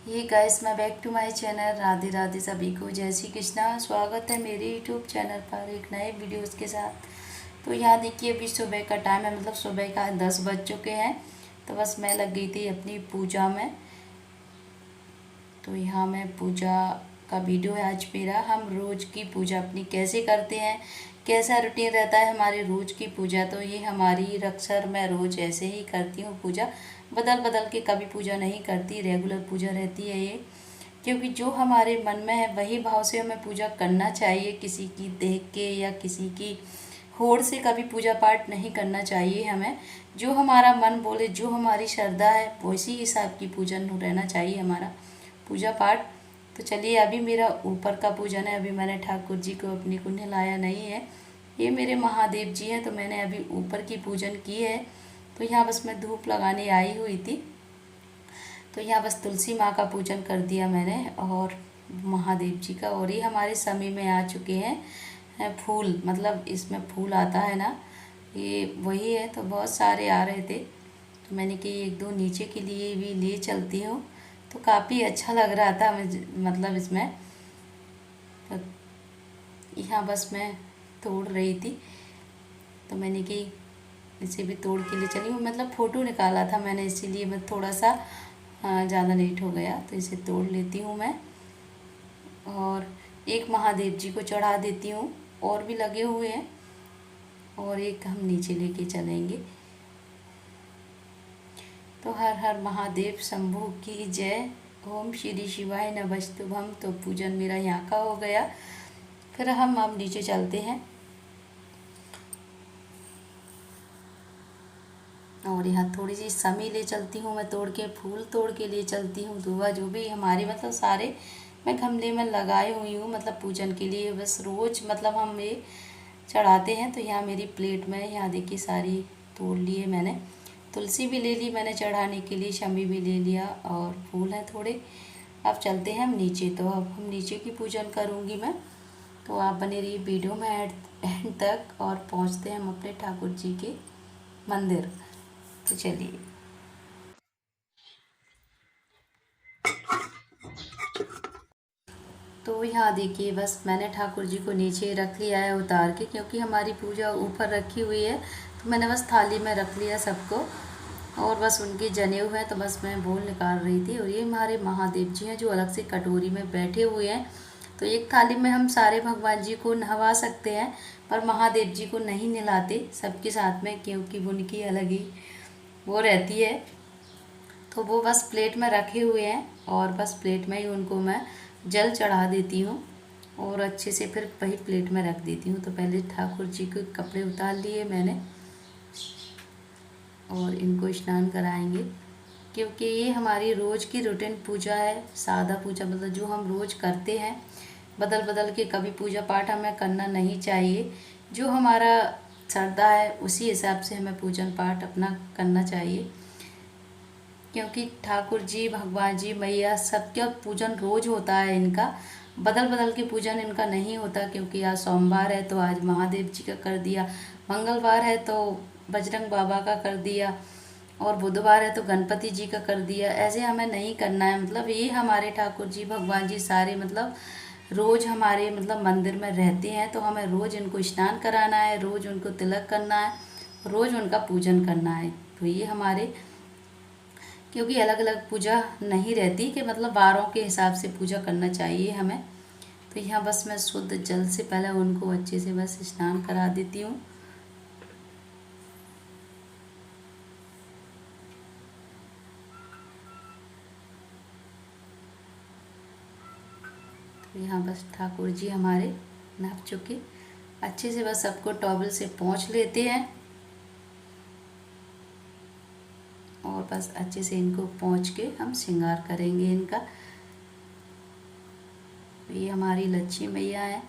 ये गाइस, मैं back to my channel. Radhe Radhe सभी को, जय श्री कृष्णा। स्वागत है मेरे यूट्यूब चैनल पर एक नए वीडियोस के साथ। तो यहाँ देखिए, अभी सुबह का टाइम है, मतलब सुबह का 10 बज चुके हैं। तो बस मैं लग गई थी अपनी पूजा में। तो यहाँ मैं पूजा का वीडियो है आज मेरा। हम रोज़ की पूजा अपनी कैसे करते हैं, कैसा रूटीन रहता है हमारे रोज़ की पूजा। तो ये हमारी अक्सर मैं रोज़ ऐसे ही करती हूँ पूजा, बदल बदल के कभी पूजा नहीं करती, रेगुलर पूजा रहती है ये। क्योंकि जो हमारे मन में है वही भाव से हमें पूजा करना चाहिए। किसी की देख के या किसी की होड़ से कभी पूजा पाठ नहीं करना चाहिए हमें। जो हमारा मन बोले, जो हमारी श्रद्धा है, वैसी हिसाब की पूजन रहना चाहिए हमारा पूजा पाठ। तो चलिए, अभी मेरा ऊपर का पूजन है। अभी मैंने ठाकुर जी को अपनी को नहलाया नहीं है। ये मेरे महादेव जी हैं, तो मैंने अभी ऊपर की पूजन की है। तो यहाँ बस मैं धूप लगाने आई हुई थी। तो यहाँ बस तुलसी माँ का पूजन कर दिया मैंने, और महादेव जी का। और ये हमारे समय में आ चुके हैं फूल, मतलब इसमें फूल आता है ना, ये वही है। तो बहुत सारे आ रहे थे, तो मैंने कि एक दो नीचे के लिए भी ले चलती हूँ। तो काफ़ी अच्छा लग रहा था मुझे, मतलब इसमें। तो यहाँ बस मैं तोड़ रही थी, तो मैंने कि इसे भी तोड़ के ले चली हूँ। मतलब फ़ोटो निकाला था मैंने, इसीलिए मैं थोड़ा सा ज़्यादा लेट हो गया। तो इसे तोड़ लेती हूँ मैं, और एक महादेव जी को चढ़ा देती हूँ। और भी लगे हुए हैं, और एक हम नीचे लेके चलेंगे। तो हर हर महादेव शंभू की जय। ओम श्री शिवाय नमस्तुभम। तो पूजन मेरा यहाँ का हो गया। फिर हम अब नीचे चलते हैं, और यहाँ थोड़ी सी समी ले चलती हूँ मैं, तोड़ के फूल तोड़ के ले चलती हूँ। दुआ जो भी हमारे, मतलब सारे मैं गमले में लगाई हुई हूँ, मतलब पूजन के लिए। बस रोज़ मतलब हम ये चढ़ाते हैं। तो यहाँ मेरी प्लेट में, यहाँ देखिए, सारी तोड़ लिए मैंने। तुलसी भी ले ली मैंने चढ़ाने के लिए, शमी भी ले लिया, और फूल हैं थोड़े। अब चलते हैं हम नीचे। तो अब हम नीचे की पूजन करूँगी मैं। तो आप बने रहिए वीडियो में एंड तक, और पहुँचते हैं हम अपने ठाकुर जी के मंदिर। तो चलिए। तो यहाँ देखिए, बस मैंने ठाकुर जी को नीचे रख लिया है उतार के, क्योंकि हमारी पूजा ऊपर रखी हुई है। तो मैंने बस थाली में रख लिया सबको, और बस उनके जनेऊ हैं, तो बस मैं बोल निकाल रही थी। और ये हमारे महादेव जी हैं, जो अलग से कटोरी में बैठे हुए हैं। तो एक थाली में हम सारे भगवान जी को नहवा सकते हैं, पर महादेव जी को नहीं नहलाते सबके साथ में, क्योंकि उनकी अलग ही वो रहती है। तो वो बस प्लेट में रखे हुए हैं, और बस प्लेट में ही उनको मैं जल चढ़ा देती हूँ, और अच्छे से फिर वही प्लेट में रख देती हूँ। तो पहले ठाकुर जी के कपड़े उतार लिए मैंने, और इनको स्नान कराएंगे, क्योंकि ये हमारी रोज़ की रूटीन पूजा है। सादा पूजा, मतलब जो हम रोज़ करते हैं, बदल बदल के कभी पूजा पाठ हमें करना नहीं चाहिए। जो हमारा श्रद्धा है उसी हिसाब से हमें पूजन पाठ अपना करना चाहिए। क्योंकि ठाकुर जी, भगवान जी, मैया, सबका पूजन रोज होता है इनका। बदल बदल के पूजन इनका नहीं होता। क्योंकि आज सोमवार है तो आज महादेव जी का कर दिया, मंगलवार है तो बजरंग बाबा का कर दिया, और बुधवार है तो गणपति जी का कर दिया। ऐसे हमें नहीं करना है। मतलब ये हमारे ठाकुर जी, भगवान जी सारे, मतलब रोज़ हमारे, मतलब मंदिर में रहते हैं। तो हमें रोज़ इनको स्नान कराना है, रोज़ उनको तिलक करना है, रोज़ उनका पूजन करना है। तो ये हमारे, क्योंकि अलग अलग पूजा नहीं रहती कि मतलब वारों के हिसाब से पूजा करना चाहिए हमें। तो यहाँ बस मैं शुद्ध जल से पहले उनको अच्छे से बस स्नान करा देती हूँ। तो यहाँ बस ठाकुर जी हमारे नहा चुके, अच्छे से बस सबको टॉवल से पोंछ लेते हैं, और बस अच्छे से इनको पोंछ के हम श्रृंगार करेंगे इनका। ये हमारी लक्ष्मी मैया है,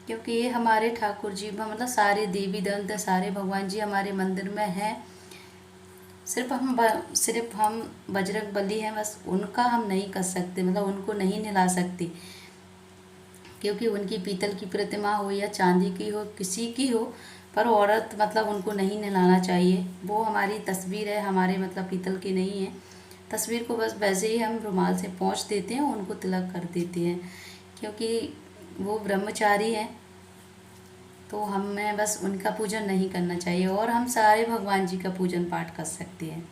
क्योंकि ये हमारे ठाकुर जी, मतलब सारे देवी दंत, सारे भगवान जी हमारे मंदिर में हैं। सिर्फ हम बजरंग बली हैं, बस उनका हम नहीं कर सकते, मतलब उनको नहीं नहला सकते। क्योंकि उनकी पीतल की प्रतिमा हो या चांदी की हो, किसी की हो, पर औरत, मतलब उनको नहीं नहलाना चाहिए। वो हमारी तस्वीर है, हमारे मतलब पीतल की नहीं है। तस्वीर को बस वैसे ही हम रुमाल से पोंछ देते हैं, उनको तिलक कर देते हैं, क्योंकि वो ब्रह्मचारी हैं तो हमें बस उनका पूजन नहीं करना चाहिए और हम सारे भगवान जी का पूजन पाठ कर सकते हैं।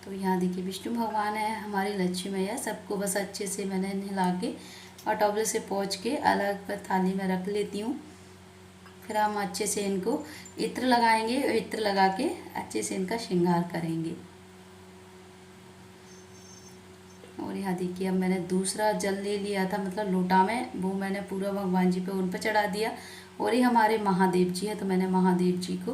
तो यहाँ देखिए विष्णु भगवान है, हमारी लक्ष्मी मैया, सबको बस अच्छे से मैंने नहला के और टॉवल से पोंछ के अलग थाली में रख लेती हूँ। फिर हम अच्छे से इनको इत्र लगाएंगे और इत्र लगा के अच्छे से इनका श्रृंगार करेंगे। और यहाँ देखिए अब मैंने दूसरा जल ले लिया था, मतलब लोटा में, वो मैंने पूरा भगवान जी पे उन पर चढ़ा दिया। और ये हमारे महादेव जी है तो मैंने महादेव जी को,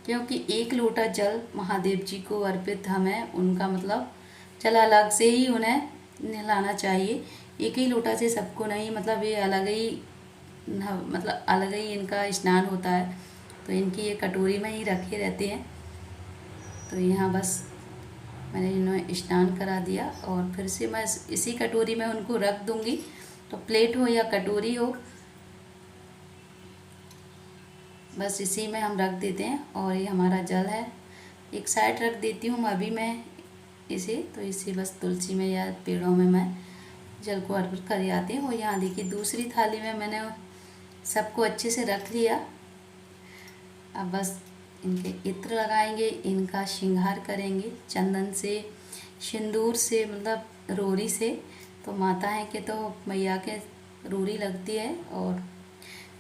क्योंकि एक लोटा जल महादेव जी को अर्पित हमें उनका मतलब जल अलग से ही उन्हें नहलाना चाहिए, एक ही लोटा से सबको नहीं, मतलब ये अलग ही मतलब अलग ही इनका स्नान होता है, तो इनकी ये कटोरी में ही रखे रहते हैं। तो यहाँ बस मैंने इन्हें स्नान करा दिया और फिर से मैं इसी कटोरी में उनको रख दूंगी, तो प्लेट हो या कटोरी हो बस इसी में हम रख देते हैं। और ये हमारा जल है, एक साइड रख देती हूँ अभी मैं इसे, तो इसे बस तुलसी में या पेड़ों में मैं जल को अर्पित कर आती हूँ। और यहाँ देखिए दूसरी थाली में मैंने सबको अच्छे से रख लिया। अब बस इनके इत्र लगाएंगे, इनका श्रृंगार करेंगे चंदन से, सिंदूर से, मतलब रोरी से। तो माता है कि तो मैया के रोरी लगती है, और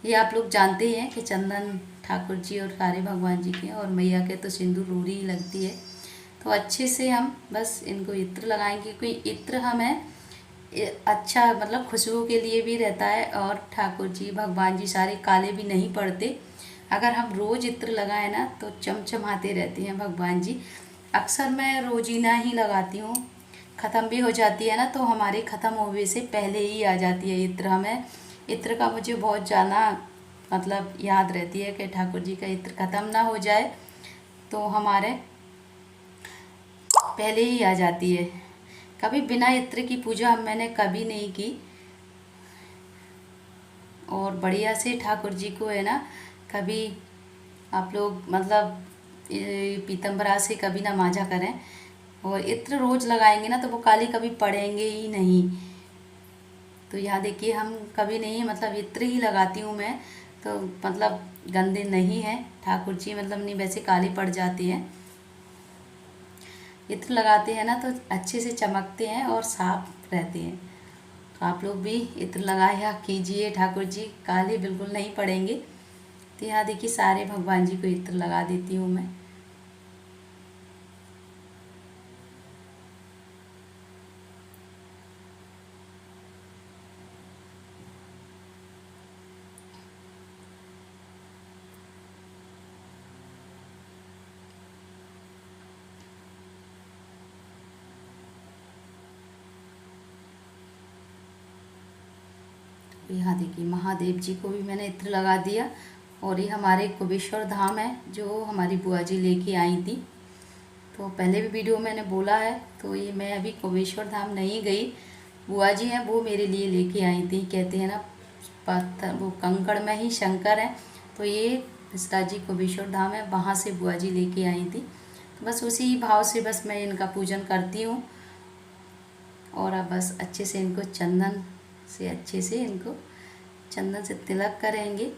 ये आप लोग जानते ही हैं कि चंदन ठाकुर जी और सारे भगवान जी के, और मैया के तो सिंदूर रोरी ही लगती है। तो अच्छे से हम बस इनको इत्र लगाएंगे, क्योंकि इत्र हमें अच्छा मतलब खुशबू के लिए भी रहता है, और ठाकुर जी भगवान जी सारे काले भी नहीं पड़ते। अगर हम रोज इत्र लगाए ना तो चमचमाते रहते हैं भगवान जी। अक्सर मैं रोजीना ही लगाती हूँ, ख़त्म भी हो जाती है ना तो हमारे ख़त्म होने से पहले ही आ जाती है इत्र। हमें इत्र का मुझे बहुत ज़्यादा मतलब याद रहती है कि ठाकुर जी का इत्र ख़त्म ना हो जाए, तो हमारे पहले ही आ जाती है। कभी बिना इत्र की पूजा मैंने कभी नहीं की, और बढ़िया से ठाकुर जी को है ना, कभी आप लोग मतलब पीतम्बरा से कभी ना मांझा करें, और इत्र रोज़ लगाएंगे ना तो वो काले कभी पड़ेंगे ही नहीं। तो यहाँ देखिए हम कभी नहीं, मतलब इत्र ही लगाती हूँ मैं, तो मतलब गंदे नहीं हैं ठाकुर जी, मतलब नहीं वैसे काले पड़ जाते हैं। इत्र लगाते हैं ना तो अच्छे से चमकते हैं और साफ रहते हैं। तो आप लोग भी इत्र लगाया कीजिए, ठाकुर जी काले बिल्कुल नहीं पड़ेंगे। तो यहाँ देखिए सारे भगवान जी को इत्र लगा देती हूँ मैं। यहाँ देखिए महादेव जी को भी मैंने इत्र लगा दिया। और ये हमारे कुबेश्वर धाम है जो हमारी बुआ जी लेके आई थी, तो पहले भी वीडियो मैंने बोला है। तो ये मैं अभी कुबेश्वर धाम नहीं गई, बुआ जी हैं वो मेरे लिए लेके आई थी। कहते हैं ना पत्थर वो कंकड़ में ही शंकर है, तो ये मिश्रा जी कुबेश्वर धाम है, वहाँ से बुआ जी लेके आई थी। तो बस उसी भाव से बस मैं इनका पूजन करती हूँ। और अब बस अच्छे से इनको चंदन से, अच्छे से इनको चंदन से तिलक करेंगे।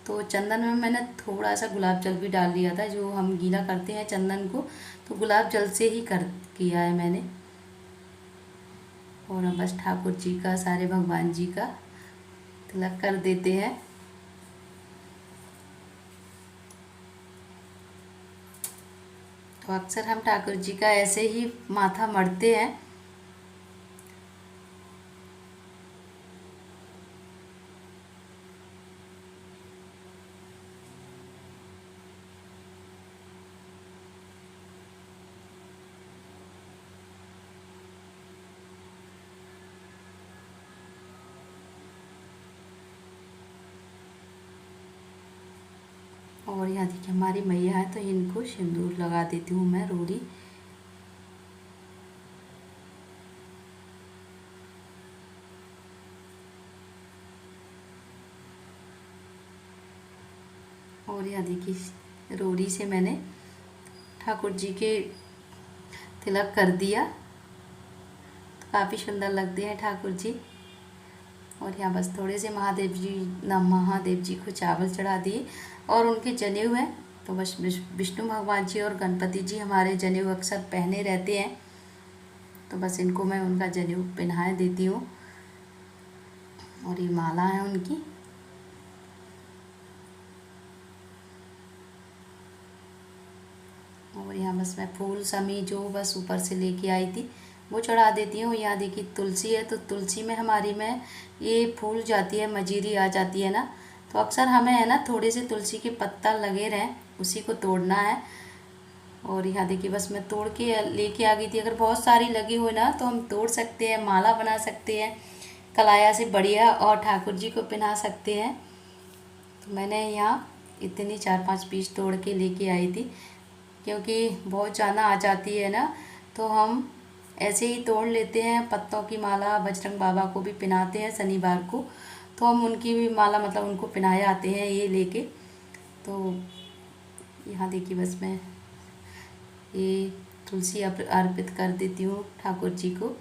तो चंदन में मैंने थोड़ा सा गुलाब जल भी डाल दिया था, जो हम गीला करते हैं चंदन को, तो गुलाब जल से ही किया है मैंने। और अब बस ठाकुर जी का, सारे भगवान जी का तिलक कर देते हैं। तो अक्सर हम ठाकुर जी का ऐसे ही माथा मढ़ते हैं। और यहाँ देखिए हमारी मैया है तो इनको सिंदूर लगा देती हूँ मैं, रोरी। और यहाँ देखिए रोड़ी से मैंने ठाकुर जी के तिलक कर दिया। तो काफ़ी सुंदर लगते हैं ठाकुर जी। और यहाँ बस थोड़े से महादेव जी को चावल चढ़ा दिए और उनके जनेऊ हैं। तो बस विष्णु भगवान जी और गणपति जी हमारे जनेऊ अक्सर पहने रहते हैं, तो बस इनको मैं उनका जनेऊ पहना देती हूँ। और ये माला है उनकी। और यहाँ बस मैं फूल समी जो बस ऊपर से लेके आई थी वो चढ़ा देती हूँ। यहाँ देखिए तुलसी है, तो तुलसी में हमारी में ये फूल जाती है, मजीरी आ जाती है ना, तो अक्सर हमें है ना थोड़े से तुलसी के पत्ता लगे रहें उसी को तोड़ना है। और यहाँ देखिए बस मैं तोड़ के लेके आ गई थी। अगर बहुत सारी लगी हुई ना तो हम तोड़ सकते हैं, माला बना सकते हैं कलाया से बढ़िया, और ठाकुर जी को पहना सकते हैं। तो मैंने यहाँ इतनी 4-5 पीस तोड़ के लेके आई थी, क्योंकि बहुत ज़्यादा आ जाती है ना, तो हम ऐसे ही तोड़ लेते हैं। पत्तों की माला बजरंग बाबा को भी पहनाते हैं शनिवार को, तो हम उनकी भी माला मतलब उनको पहनाए आते हैं ये लेके। तो यहाँ देखिए बस मैं ये तुलसी अर्पित कर देती हूँ ठाकुर जी को।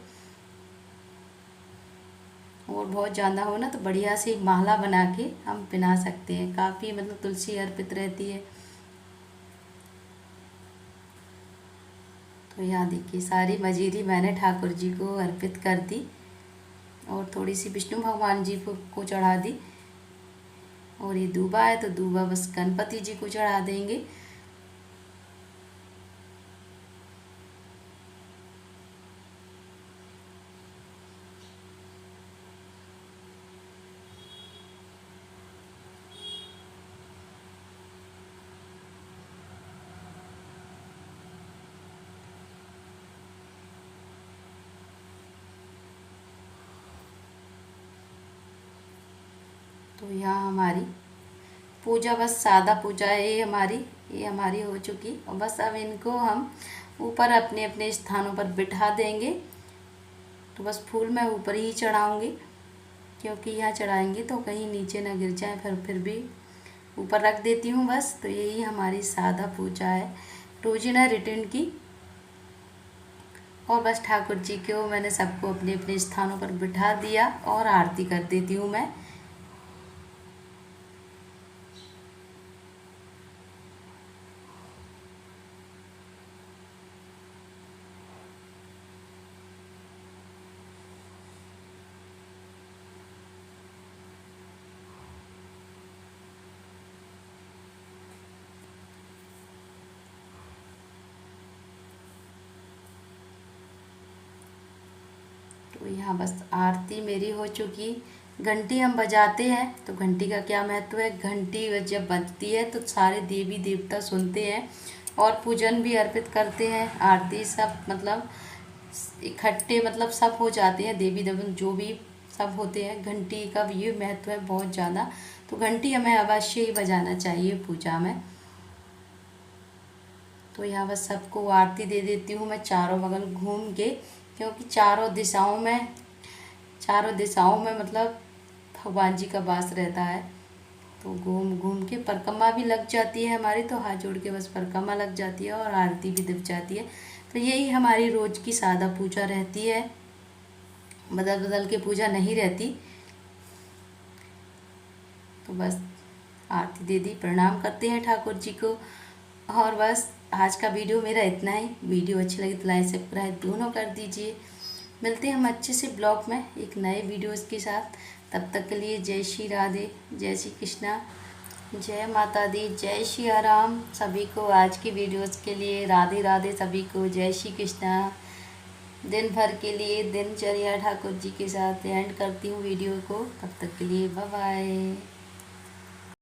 और बहुत ज़्यादा हो ना तो बढ़िया सी माला बना के हम पहना सकते हैं। काफ़ी मतलब तुलसी अर्पित रहती है। तो यहाँ देखिए सारी मजीरी मैंने ठाकुर जी को अर्पित कर दी और थोड़ी सी विष्णु भगवान जी को चढ़ा दी। और ये दूबा है तो दूबा बस गणपति जी को चढ़ा देंगे। तो यहाँ हमारी पूजा बस सादा पूजा है ये हमारी हो चुकी। और बस अब इनको हम ऊपर अपने अपने स्थानों पर बिठा देंगे। तो बस फूल मैं ऊपर ही चढ़ाऊँगी, क्योंकि यहाँ चढ़ाएंगे तो कहीं नीचे ना गिर जाए, फिर भी ऊपर रख देती हूँ बस। तो यही हमारी सादा पूजा है रोजीना रूटीन की। और बस ठाकुर जी को मैंने सबको अपने अपने स्थानों पर बिठा दिया और आरती कर देती हूँ मैं। तो यहाँ बस आरती मेरी हो चुकी। घंटी हम बजाते हैं, तो घंटी का क्या महत्व है, घंटी जब बजती है तो सारे देवी देवता सुनते हैं और पूजन भी अर्पित करते हैं। आरती सब मतलब इकट्ठे मतलब सब हो जाते हैं, देवी देवता जो भी सब होते हैं। घंटी का भी ये महत्व है बहुत ज़्यादा, तो घंटी हमें अवश्य ही बजाना चाहिए पूजा में। तो यहाँ बस सबको आरती दे देती हूँ मैं चारों बगल घूम के, क्योंकि चारों दिशाओं में मतलब भगवान जी का वास रहता है। तो घूम घूम के परिक्रमा भी लग जाती है हमारी, तो हाथ जोड़ के बस परिक्रमा लग जाती है और आरती भी दिख जाती है। तो यही हमारी रोज़ की सादा पूजा रहती है, बदल बदल के पूजा नहीं रहती। तो बस आरती दे दी, प्रणाम करते हैं ठाकुर जी को। और बस आज का वीडियो मेरा इतना ही। वीडियो अच्छी लगी तो लाइक सब्सक्राइब दोनों कर दीजिए। मिलते हैं हम अच्छे से ब्लॉग में एक नए वीडियोस के साथ। तब तक के लिए जय श्री राधे, जय श्री कृष्णा, जय माता दी, जय श्री राम। सभी को आज की वीडियोस के लिए राधे राधे, सभी को जय श्री कृष्णा। दिन भर के लिए दिनचर्या ठाकुर जी के साथ एंड करती हूँ वीडियो को। तब तक के लिए बाय बाय।